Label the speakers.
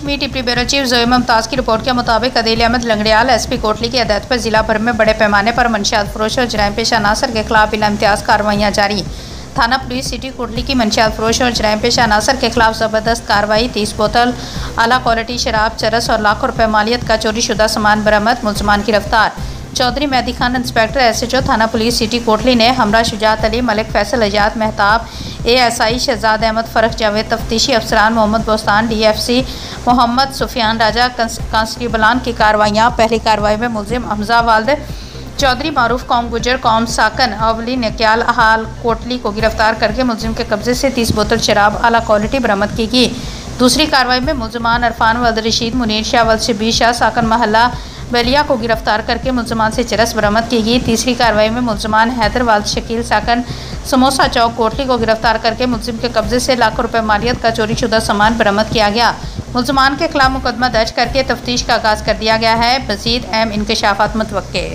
Speaker 1: Kashmir deputy bureau chief Zoya Mumtaz की report के मुताबिक अदील अहमद लंगड़ियाल एसपी कोटली की हदायत पर जिला भर में बड़े पैमाने पर मंशियात फरोश और जराइम पेशा अनासर के खिलाफ बिला इम्तियाज़ कार्रवाइयाँ जारी। थाना पुलिस सिटी कोटली की मंशियात फरोश और जराइम पेशा अनासर के खिलाफ ज़बरदस्त कार्रवाई। 30 बोतल आला क्वालिटी शराब, चरस और लाखों रुपये मालियत का चोरी शुदा सामान बरामद। मुलजमान गिरफ्तार। चौधरी मेहदी खान इंस्पेक्टर एसएचओ थाना पुलिस सिटी कोटली ने हमरा शुजात अली, मलिक फैसल, अजात मेहताब, एएसआई शहजाद अहमद, फ़रख जावेद, तफ्तीशी अफसरान मोहम्मद बोस्तान, डीएफसी मोहम्मद सुफियान राजा, कांस्टेबलान की कार्रवाइयाँ। पहली कार्रवाई में मुलजिम हमजा वाल्द चौधरी मारूफ कौम गुजर कौम साकन अवली नक्याल हाल कोटली को गिरफ्तार करके मुलजिम के कब्जे से 30 बोतल शराब आला क्वालिटी बरामद की गई। दूसरी कार्रवाई में मुलजमान अरफान वल्द रशीद, मुनीर शाह वल्द शबीर शाह साकन महल्ला बलिया को गिरफ्तार करके मुलजमान से चरस बरामद की गई। तीसरी कार्रवाई में मुलजमान हैदर वाल्द शकील साकन समोसा चौक कोटली को गिरफ्तार करके मुलजिम के कब्जे से लाखों रुपये मालियत का चोरी शुदा सामान बरामद किया गया। मुलजमान के खिलाफ मुकदमा दर्ज करके तफ्तीश का आगाज़ कर दिया गया है। मज़ीद अहम इंकशाफात मुतवक्के।